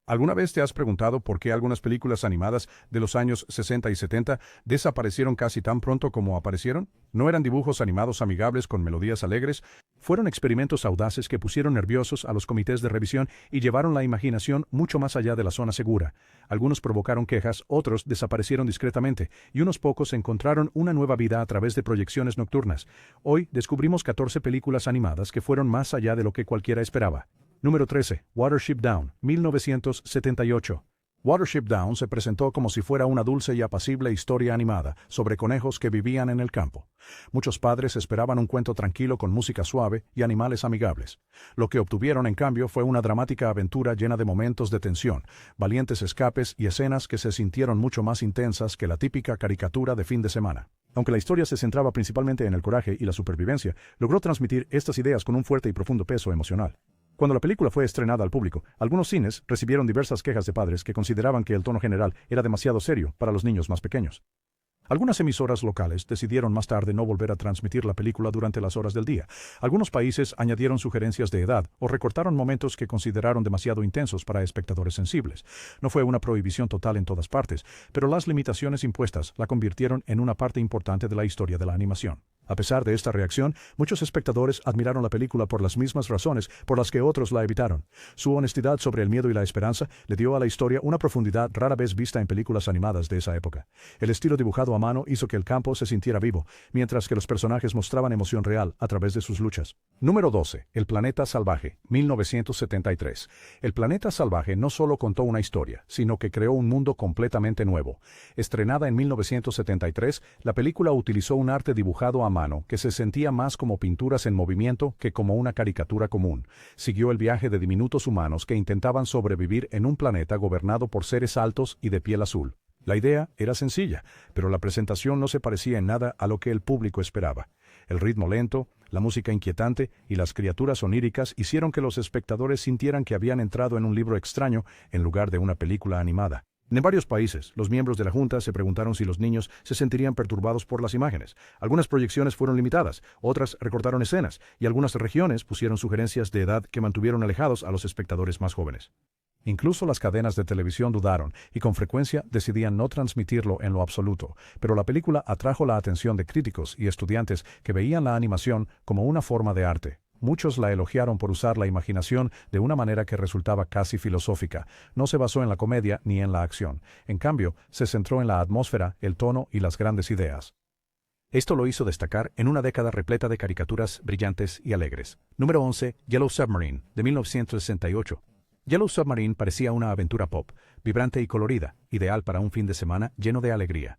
¿Alguna vez te has preguntado por qué algunas películas animadas de los años 60 y 70 desaparecieron casi tan pronto como aparecieron? No eran dibujos animados amigables con melodías alegres, fueron experimentos audaces que pusieron nerviosos a los comités de revisión y llevaron la imaginación mucho más allá de la zona segura. Algunos provocaron quejas, otros desaparecieron discretamente, y unos pocos encontraron una nueva vida a través de proyecciones nocturnas. Hoy descubrimos 14 películas animadas que fueron más allá de lo que cualquiera esperaba. Número 13. Watership Down, 1978. Watership Down se presentó como si fuera una dulce y apacible historia animada sobre conejos que vivían en el campo. Muchos padres esperaban un cuento tranquilo con música suave y animales amigables. Lo que obtuvieron, en cambio, fue una dramática aventura llena de momentos de tensión, valientes escapes y escenas que se sintieron mucho más intensas que la típica caricatura de fin de semana. Aunque la historia se centraba principalmente en el coraje y la supervivencia, logró transmitir estas ideas con un fuerte y profundo peso emocional. Cuando la película fue estrenada al público, algunos cines recibieron diversas quejas de padres que consideraban que el tono general era demasiado serio para los niños más pequeños. Algunas emisoras locales decidieron más tarde no volver a transmitir la película durante las horas del día. Algunos países añadieron sugerencias de edad o recortaron momentos que consideraron demasiado intensos para espectadores sensibles. No fue una prohibición total en todas partes, pero las limitaciones impuestas la convirtieron en una parte importante de la historia de la animación. A pesar de esta reacción, muchos espectadores admiraron la película por las mismas razones por las que otros la evitaron. Su honestidad sobre el miedo y la esperanza le dio a la historia una profundidad rara vez vista en películas animadas de esa época. El estilo dibujado a mano hizo que el campo se sintiera vivo, mientras que los personajes mostraban emoción real a través de sus luchas. Número 12. El planeta salvaje, 1973. El planeta salvaje no solo contó una historia, sino que creó un mundo completamente nuevo. Estrenada en 1973, la película utilizó un arte dibujado a mano que se sentía más como pinturas en movimiento que como una caricatura común. Siguió el viaje de diminutos humanos que intentaban sobrevivir en un planeta gobernado por seres altos y de piel azul. La idea era sencilla, pero la presentación no se parecía en nada a lo que el público esperaba. El ritmo lento, la música inquietante y las criaturas oníricas hicieron que los espectadores sintieran que habían entrado en un libro extraño en lugar de una película animada. En varios países, los miembros de la Junta se preguntaron si los niños se sentirían perturbados por las imágenes. Algunas proyecciones fueron limitadas, otras recortaron escenas, y algunas regiones pusieron sugerencias de edad que mantuvieron alejados a los espectadores más jóvenes. Incluso las cadenas de televisión dudaron y con frecuencia decidían no transmitirlo en lo absoluto, pero la película atrajo la atención de críticos y estudiantes que veían la animación como una forma de arte. Muchos la elogiaron por usar la imaginación de una manera que resultaba casi filosófica. No se basó en la comedia ni en la acción. En cambio, se centró en la atmósfera, el tono y las grandes ideas. Esto lo hizo destacar en una década repleta de caricaturas brillantes y alegres. Número 11. Yellow Submarine, de 1968. Yellow Submarine parecía una aventura pop, vibrante y colorida, ideal para un fin de semana lleno de alegría.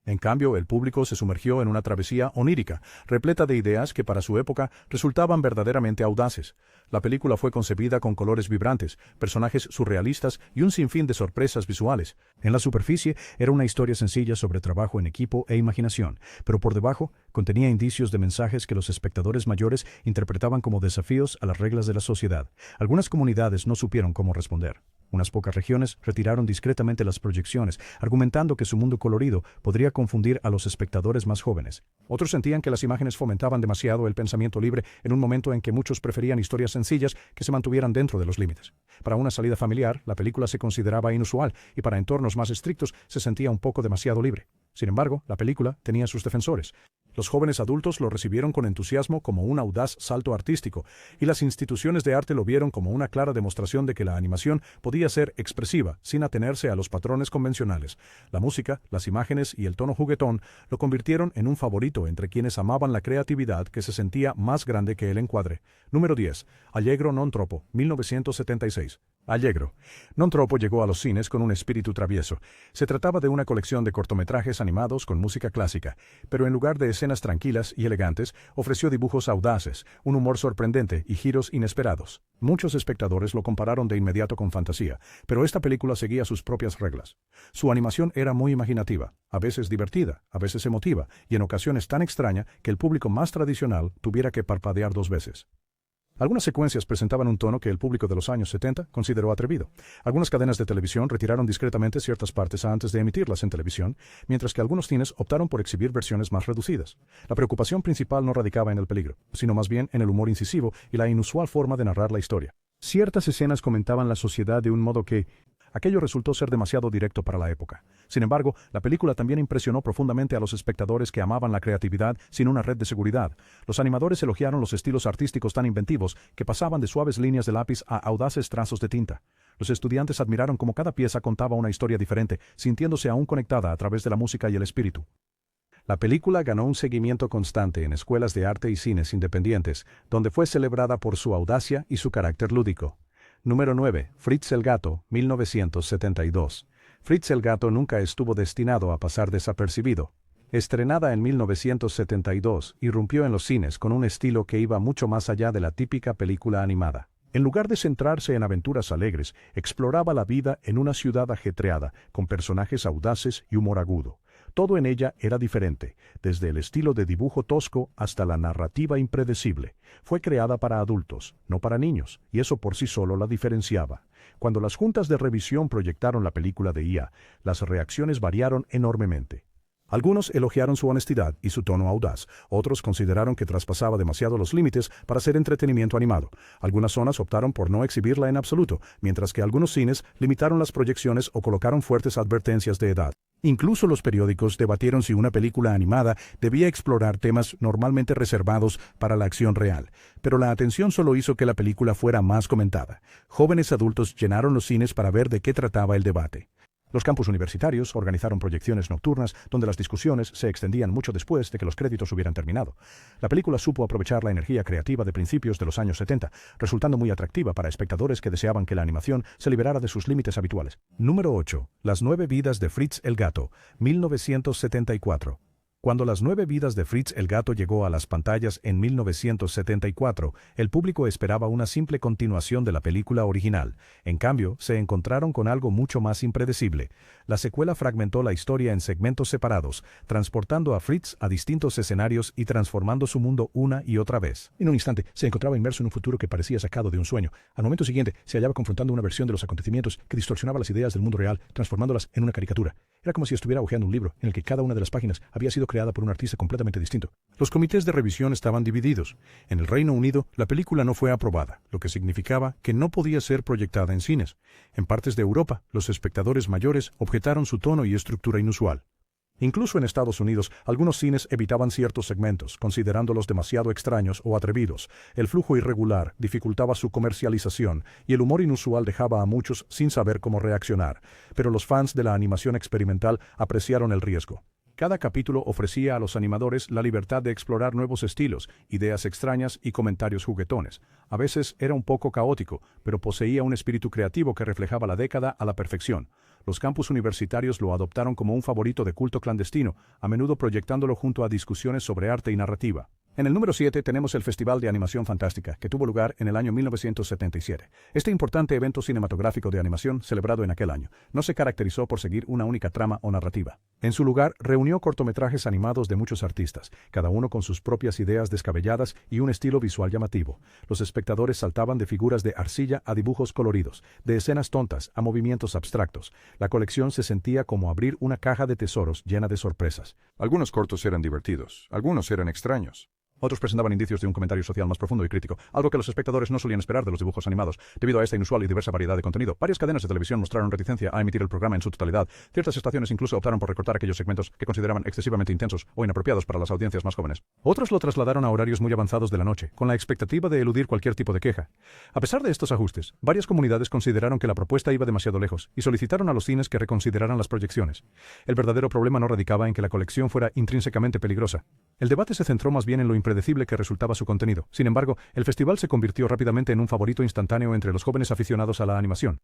En cambio, el público se sumergió en una travesía onírica, repleta de ideas que para su época resultaban verdaderamente audaces. La película fue concebida con colores vibrantes, personajes surrealistas y un sinfín de sorpresas visuales. En la superficie era una historia sencilla sobre trabajo en equipo e imaginación, pero por debajo contenía indicios de mensajes que los espectadores mayores interpretaban como desafíos a las reglas de la sociedad. Algunas comunidades no supieron cómo responder. Unas pocas regiones retiraron discretamente las proyecciones, argumentando que su mundo colorido podría confundir a los espectadores más jóvenes. Otros sentían que las imágenes fomentaban demasiado el pensamiento libre en un momento en que muchos preferían historias sencillas que se mantuvieran dentro de los límites. Para una salida familiar, la película se consideraba inusual y para entornos más estrictos se sentía un poco demasiado libre. Sin embargo, la película tenía sus defensores. Los jóvenes adultos lo recibieron con entusiasmo como un audaz salto artístico, y las instituciones de arte lo vieron como una clara demostración de que la animación podía ser expresiva sin atenerse a los patrones convencionales. La música, las imágenes y el tono juguetón lo convirtieron en un favorito entre quienes amaban la creatividad que se sentía más grande que el encuadre. Número 10. Allegro non troppo, 1976. Allegro non troppo llegó a los cines con un espíritu travieso. Se trataba de una colección de cortometrajes animados con música clásica, pero en lugar de escenas tranquilas y elegantes, ofreció dibujos audaces, un humor sorprendente y giros inesperados. Muchos espectadores lo compararon de inmediato con fantasía, pero esta película seguía sus propias reglas. Su animación era muy imaginativa, a veces divertida, a veces emotiva, y en ocasiones tan extraña que el público más tradicional tuviera que parpadear 2 veces. Algunas secuencias presentaban un tono que el público de los años 70 consideró atrevido. Algunas cadenas de televisión retiraron discretamente ciertas partes antes de emitirlas en televisión, mientras que algunos cines optaron por exhibir versiones más reducidas. La preocupación principal no radicaba en el peligro, sino más bien en el humor incisivo y la inusual forma de narrar la historia. Ciertas escenas comentaban la sociedad de un modo que aquello resultó ser demasiado directo para la época. Sin embargo, la película también impresionó profundamente a los espectadores que amaban la creatividad sin una red de seguridad. Los animadores elogiaron los estilos artísticos tan inventivos que pasaban de suaves líneas de lápiz a audaces trazos de tinta. Los estudiantes admiraron cómo cada pieza contaba una historia diferente, sintiéndose aún conectada a través de la música y el espíritu. La película ganó un seguimiento constante en escuelas de arte y cines independientes, donde fue celebrada por su audacia y su carácter lúdico. Número 9. Fritz el Gato, 1972. Fritz el Gato nunca estuvo destinado a pasar desapercibido. Estrenada en 1972, irrumpió en los cines con un estilo que iba mucho más allá de la típica película animada. En lugar de centrarse en aventuras alegres, exploraba la vida en una ciudad ajetreada, con personajes audaces y humor agudo. Todo en ella era diferente, desde el estilo de dibujo tosco hasta la narrativa impredecible. Fue creada para adultos, no para niños, y eso por sí solo la diferenciaba. Cuando las juntas de revisión proyectaron la película de IA, las reacciones variaron enormemente. Algunos elogiaron su honestidad y su tono audaz, otros consideraron que traspasaba demasiado los límites para ser entretenimiento animado. Algunas zonas optaron por no exhibirla en absoluto, mientras que algunos cines limitaron las proyecciones o colocaron fuertes advertencias de edad. Incluso los periódicos debatieron si una película animada debía explorar temas normalmente reservados para la acción real, pero la atención solo hizo que la película fuera más comentada. Jóvenes adultos llenaron los cines para ver de qué trataba el debate. Los campus universitarios organizaron proyecciones nocturnas donde las discusiones se extendían mucho después de que los créditos hubieran terminado. La película supo aprovechar la energía creativa de principios de los años 70, resultando muy atractiva para espectadores que deseaban que la animación se liberara de sus límites habituales. Número 8. Las 9 vidas de Fritz el Gato, 1974. Cuando Las 9 vidas de Fritz el Gato llegó a las pantallas en 1974, el público esperaba una simple continuación de la película original. En cambio, se encontraron con algo mucho más impredecible. La secuela fragmentó la historia en segmentos separados, transportando a Fritz a distintos escenarios y transformando su mundo una y otra vez. En un instante, se encontraba inmerso en un futuro que parecía sacado de un sueño. Al momento siguiente, se hallaba confrontando una versión de los acontecimientos que distorsionaba las ideas del mundo real, transformándolas en una caricatura. Era como si estuviera hojeando un libro, en el que cada una de las páginas había sido creada por un artista completamente distinto. Los comités de revisión estaban divididos. En el Reino Unido, la película no fue aprobada, lo que significaba que no podía ser proyectada en cines. En partes de Europa, los espectadores mayores objetaron su tono y estructura inusual. Incluso en Estados Unidos, algunos cines evitaban ciertos segmentos, considerándolos demasiado extraños o atrevidos. El flujo irregular dificultaba su comercialización y el humor inusual dejaba a muchos sin saber cómo reaccionar. Pero los fans de la animación experimental apreciaron el riesgo. Cada capítulo ofrecía a los animadores la libertad de explorar nuevos estilos, ideas extrañas y comentarios juguetones. A veces era un poco caótico, pero poseía un espíritu creativo que reflejaba la década a la perfección. Los campus universitarios lo adoptaron como un favorito de culto clandestino, a menudo proyectándolo junto a discusiones sobre arte y narrativa. En el número 7 tenemos el Festival de Animación Fantástica, que tuvo lugar en el año 1977. Este importante evento cinematográfico de animación, celebrado en aquel año, no se caracterizó por seguir una única trama o narrativa. En su lugar, reunió cortometrajes animados de muchos artistas, cada uno con sus propias ideas descabelladas y un estilo visual llamativo. Los espectadores saltaban de figuras de arcilla a dibujos coloridos, de escenas tontas a movimientos abstractos. La colección se sentía como abrir una caja de tesoros llena de sorpresas. Algunos cortos eran divertidos, algunos eran extraños. Otros presentaban indicios de un comentario social más profundo y crítico, algo que los espectadores no solían esperar de los dibujos animados. Debido a esta inusual y diversa variedad de contenido, varias cadenas de televisión mostraron reticencia a emitir el programa en su totalidad. Ciertas estaciones incluso optaron por recortar aquellos segmentos que consideraban excesivamente intensos o inapropiados para las audiencias más jóvenes. Otros lo trasladaron a horarios muy avanzados de la noche, con la expectativa de eludir cualquier tipo de queja. A pesar de estos ajustes, varias comunidades consideraron que la propuesta iba demasiado lejos y solicitaron a los cines que reconsideraran las proyecciones. El verdadero problema no radicaba en que la colección fuera intrínsecamente peligrosa. El debate se centró más bien en lo impredecible que resultaba su contenido. Sin embargo, el festival se convirtió rápidamente en un favorito instantáneo entre los jóvenes aficionados a la animación.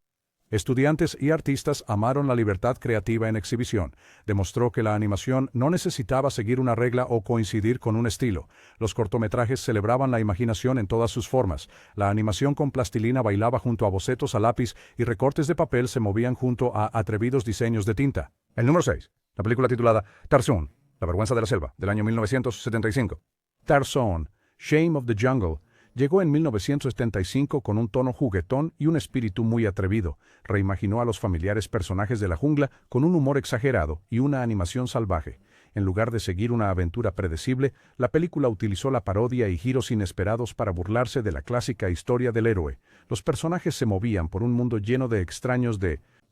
Estudiantes y artistas amaron la libertad creativa en exhibición. Demostró que la animación no necesitaba seguir una regla o coincidir con un estilo. Los cortometrajes celebraban la imaginación en todas sus formas. La animación con plastilina bailaba junto a bocetos a lápiz y recortes de papel se movían junto a atrevidos diseños de tinta. El número 6. La película titulada Tarzán, la vergüenza de la selva, del año 1975. Tarzán, Shame of the Jungle, Llegó en 1975 con un tono juguetón y un espíritu muy atrevido. Reimaginó a los familiares personajes de la jungla con un humor exagerado y una animación salvaje. En lugar de seguir una aventura predecible, la película utilizó la parodia y giros inesperados para burlarse de la clásica historia del héroe. Los personajes se movían por un mundo lleno de extraños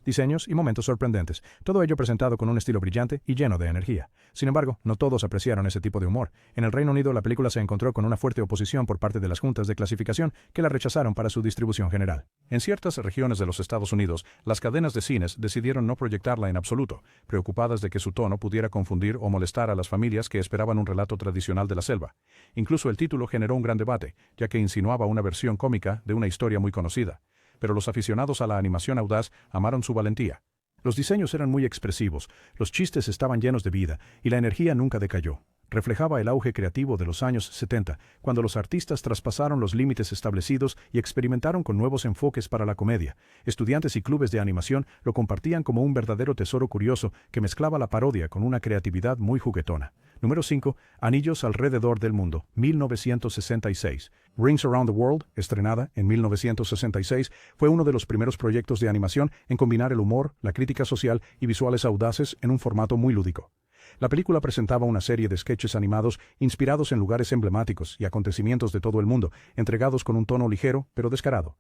diseños y momentos sorprendentes, todo ello presentado con un estilo brillante y lleno de energía. Sin embargo, no todos apreciaron ese tipo de humor. En el Reino Unido la película se encontró con una fuerte oposición por parte de las juntas de clasificación que la rechazaron para su distribución general. En ciertas regiones de los Estados Unidos, las cadenas de cines decidieron no proyectarla en absoluto, preocupadas de que su tono pudiera confundir o molestar a las familias que esperaban un relato tradicional de la selva. Incluso el título generó un gran debate, ya que insinuaba una versión cómica de una historia muy conocida. Pero los aficionados a la animación audaz amaron su valentía. Los diseños eran muy expresivos, los chistes estaban llenos de vida, y la energía nunca decayó. Reflejaba el auge creativo de los años 70, cuando los artistas traspasaron los límites establecidos y experimentaron con nuevos enfoques para la comedia. Estudiantes y clubes de animación lo compartían como un verdadero tesoro curioso que mezclaba la parodia con una creatividad muy juguetona. Número 5. Anillos alrededor del mundo, 1966. Rings Around the World, estrenada en 1966, fue uno de los primeros proyectos de animación en combinar el humor, la crítica social y visuales audaces en un formato muy lúdico. La película presentaba una serie de sketches animados inspirados en lugares emblemáticos y acontecimientos de todo el mundo, entregados con un tono ligero pero descarado.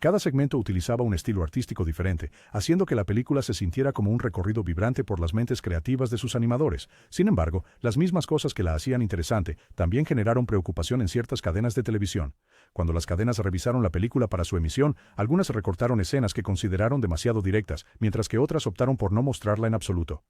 Cada segmento utilizaba un estilo artístico diferente, haciendo que la película se sintiera como un recorrido vibrante por las mentes creativas de sus animadores. Sin embargo, las mismas cosas que la hacían interesante también generaron preocupación en ciertas cadenas de televisión. Cuando las cadenas revisaron la película para su emisión, algunas recortaron escenas que consideraron demasiado directas, mientras que otras optaron por no mostrarla en absoluto.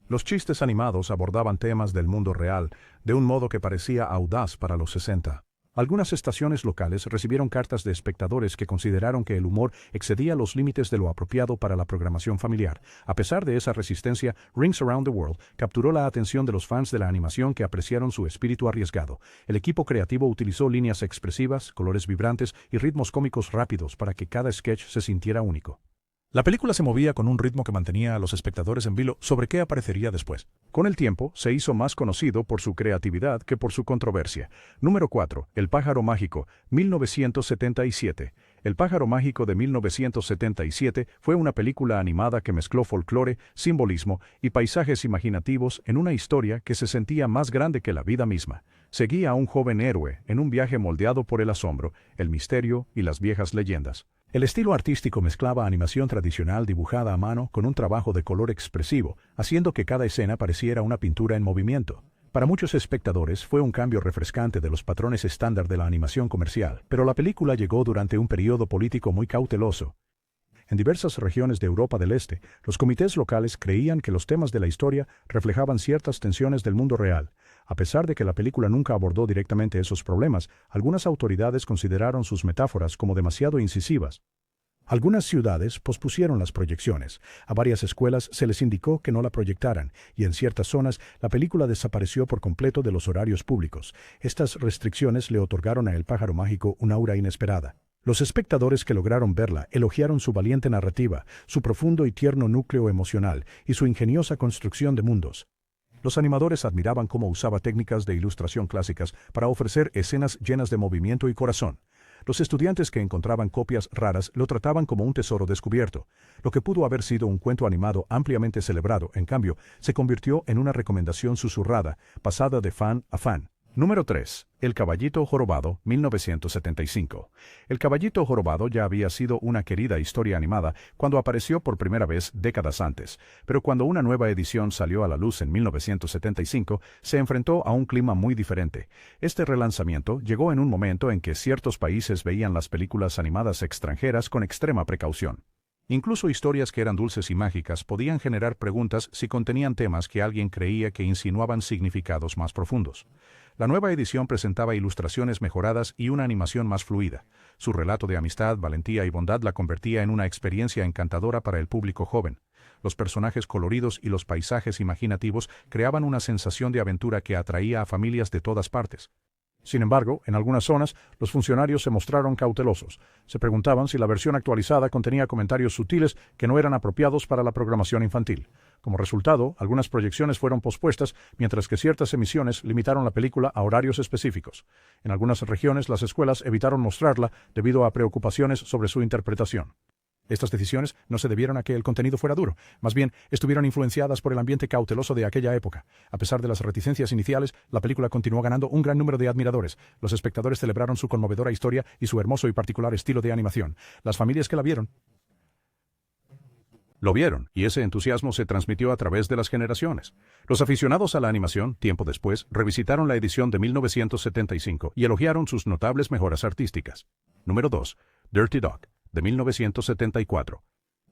Los chistes animados abordaban temas del mundo real, de un modo que parecía audaz para los 60. Algunas estaciones locales recibieron cartas de espectadores que consideraron que el humor excedía los límites de lo apropiado para la programación familiar. A pesar de esa resistencia, Rings Around the World capturó la atención de los fans de la animación que apreciaron su espíritu arriesgado. El equipo creativo utilizó líneas expresivas, colores vibrantes y ritmos cómicos rápidos para que cada sketch se sintiera único. La película se movía con un ritmo que mantenía a los espectadores en vilo sobre qué aparecería después. Con el tiempo, se hizo más conocido por su creatividad que por su controversia. Número 4. El pájaro mágico, 1977. El pájaro mágico de 1977 fue una película animada que mezcló folclore, simbolismo y paisajes imaginativos en una historia que se sentía más grande que la vida misma. Seguía a un joven héroe en un viaje moldeado por el asombro, el misterio y las viejas leyendas. El estilo artístico mezclaba animación tradicional dibujada a mano con un trabajo de color expresivo, haciendo que cada escena pareciera una pintura en movimiento. Para muchos espectadores fue un cambio refrescante de los patrones estándar de la animación comercial, pero la película llegó durante un periodo político muy cauteloso. En diversas regiones de Europa del Este, los comités locales creían que los temas de la historia reflejaban ciertas tensiones del mundo real. A pesar de que la película nunca abordó directamente esos problemas, algunas autoridades consideraron sus metáforas como demasiado incisivas. Algunas ciudades pospusieron las proyecciones, a varias escuelas se les indicó que no la proyectaran, y en ciertas zonas la película desapareció por completo de los horarios públicos. Estas restricciones le otorgaron a El pájaro mágico un aura inesperada. Los espectadores que lograron verla elogiaron su valiente narrativa, su profundo y tierno núcleo emocional y su ingeniosa construcción de mundos. Los animadores admiraban cómo usaba técnicas de ilustración clásicas para ofrecer escenas llenas de movimiento y corazón. Los estudiantes que encontraban copias raras lo trataban como un tesoro descubierto. Lo que pudo haber sido un cuento animado ampliamente celebrado, en cambio, se convirtió en una recomendación susurrada, pasada de fan a fan. Número 3. El caballito jorobado, 1975. El caballito jorobado ya había sido una querida historia animada cuando apareció por primera vez décadas antes, pero cuando una nueva edición salió a la luz en 1975, se enfrentó a un clima muy diferente. Este relanzamiento llegó en un momento en que ciertos países veían las películas animadas extranjeras con extrema precaución. Incluso historias que eran dulces y mágicas podían generar preguntas si contenían temas que alguien creía que insinuaban significados más profundos. La nueva edición presentaba ilustraciones mejoradas y una animación más fluida. Su relato de amistad, valentía y bondad la convertía en una experiencia encantadora para el público joven. Los personajes coloridos y los paisajes imaginativos creaban una sensación de aventura que atraía a familias de todas partes. Sin embargo, en algunas zonas, los funcionarios se mostraron cautelosos. Se preguntaban si la versión actualizada contenía comentarios sutiles que no eran apropiados para la programación infantil. Como resultado, algunas proyecciones fueron pospuestas, mientras que ciertas emisiones limitaron la película a horarios específicos. En algunas regiones, las escuelas evitaron mostrarla debido a preocupaciones sobre su interpretación. Estas decisiones no se debieron a que el contenido fuera duro, más bien estuvieron influenciadas por el ambiente cauteloso de aquella época. A pesar de las reticencias iniciales, la película continuó ganando un gran número de admiradores. Los espectadores celebraron su conmovedora historia y su hermoso y particular estilo de animación. Las familias que la vieron lo vieron, y ese entusiasmo se transmitió a través de las generaciones. Los aficionados a la animación, tiempo después, revisitaron la edición de 1975 y elogiaron sus notables mejoras artísticas. Número 2. Dirty Dog, de 1974.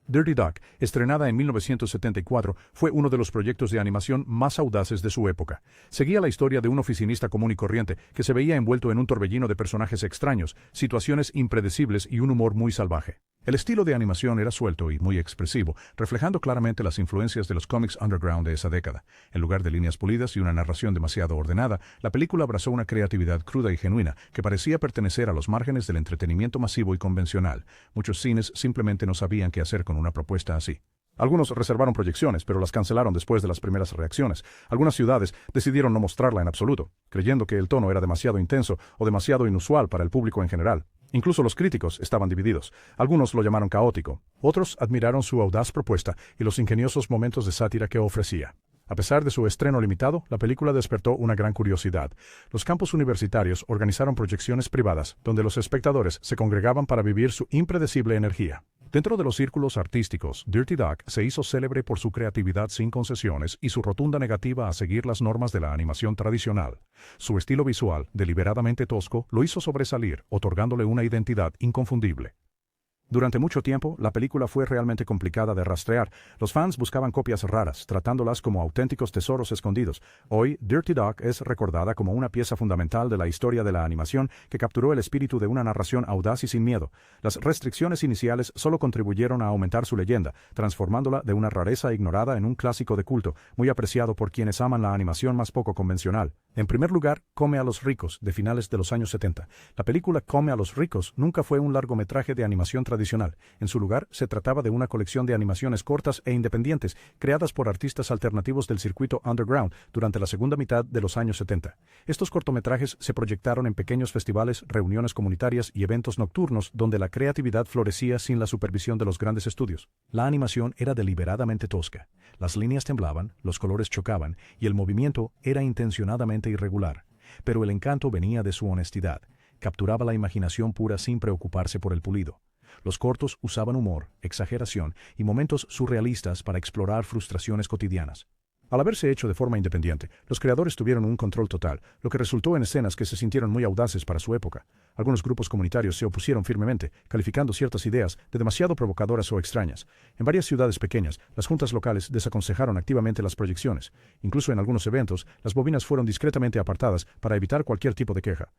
Dirty Dog, estrenada en 1974, fue uno de los proyectos de animación más audaces de su época. Seguía la historia de un oficinista común y corriente que se veía envuelto en un torbellino de personajes extraños, situaciones impredecibles y un humor muy salvaje. El estilo de animación era suelto y muy expresivo, reflejando claramente las influencias de los cómics underground de esa década. En lugar de líneas pulidas y una narración demasiado ordenada, la película abrazó una creatividad cruda y genuina que parecía pertenecer a los márgenes del entretenimiento masivo y convencional. Muchos cines simplemente no sabían qué hacer con una propuesta así. Algunos reservaron proyecciones, pero las cancelaron después de las primeras reacciones. Algunas ciudades decidieron no mostrarla en absoluto, creyendo que el tono era demasiado intenso o demasiado inusual para el público en general. Incluso los críticos estaban divididos. Algunos lo llamaron caótico. Otros admiraron su audaz propuesta y los ingeniosos momentos de sátira que ofrecía. A pesar de su estreno limitado, la película despertó una gran curiosidad. Los campus universitarios organizaron proyecciones privadas, donde los espectadores se congregaban para vivir su impredecible energía. Dentro de los círculos artísticos, Dirty Dog se hizo célebre por su creatividad sin concesiones y su rotunda negativa a seguir las normas de la animación tradicional. Su estilo visual, deliberadamente tosco, lo hizo sobresalir, otorgándole una identidad inconfundible. Durante mucho tiempo, la película fue realmente complicada de rastrear. Los fans buscaban copias raras, tratándolas como auténticos tesoros escondidos. Hoy, Dirty Dog es recordada como una pieza fundamental de la historia de la animación que capturó el espíritu de una narración audaz y sin miedo. Las restricciones iniciales solo contribuyeron a aumentar su leyenda, transformándola de una rareza ignorada en un clásico de culto, muy apreciado por quienes aman la animación más poco convencional. En primer lugar, Come a los ricos, de finales de los años 70. La película Come a los ricos nunca fue un largometraje de animación tradicional. En su lugar, se trataba de una colección de animaciones cortas e independientes, creadas por artistas alternativos del circuito underground durante la segunda mitad de los años 70. Estos cortometrajes se proyectaron en pequeños festivales, reuniones comunitarias y eventos nocturnos donde la creatividad florecía sin la supervisión de los grandes estudios. La animación era deliberadamente tosca. Las líneas temblaban, los colores chocaban y el movimiento era intencionadamente irregular. Pero el encanto venía de su honestidad. Capturaba la imaginación pura sin preocuparse por el pulido. Los cortos usaban humor, exageración y momentos surrealistas para explorar frustraciones cotidianas. Al haberse hecho de forma independiente, los creadores tuvieron un control total, lo que resultó en escenas que se sintieron muy audaces para su época. Algunos grupos comunitarios se opusieron firmemente, calificando ciertas ideas de demasiado provocadoras o extrañas. En varias ciudades pequeñas, las juntas locales desaconsejaron activamente las proyecciones. Incluso en algunos eventos, las bobinas fueron discretamente apartadas para evitar cualquier tipo de queja.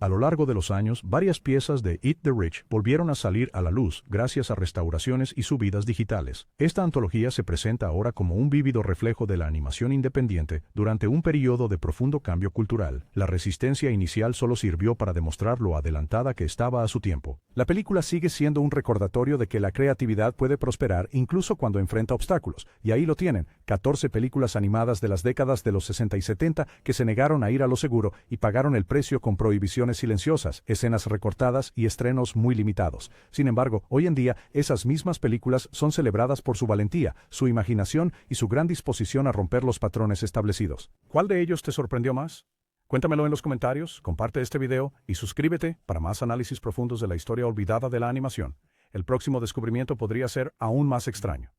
A lo largo de los años, varias piezas de Eat the Rich volvieron a salir a la luz gracias a restauraciones y subidas digitales. Esta antología se presenta ahora como un vívido reflejo de la animación independiente durante un periodo de profundo cambio cultural. La resistencia inicial solo sirvió para demostrar lo adelantada que estaba a su tiempo. La película sigue siendo un recordatorio de que la creatividad puede prosperar incluso cuando enfrenta obstáculos. Y ahí lo tienen, 14 películas animadas de las décadas de los 60 y 70 que se negaron a ir a lo seguro y pagaron el precio con prohibiciones silenciosas, escenas recortadas y estrenos muy limitados. Sin embargo, hoy en día, esas mismas películas son celebradas por su valentía, su imaginación y su gran disposición a romper los patrones establecidos. ¿Cuál de ellos te sorprendió más? Cuéntamelo en los comentarios, comparte este video y suscríbete para más análisis profundos de la historia olvidada de la animación. El próximo descubrimiento podría ser aún más extraño.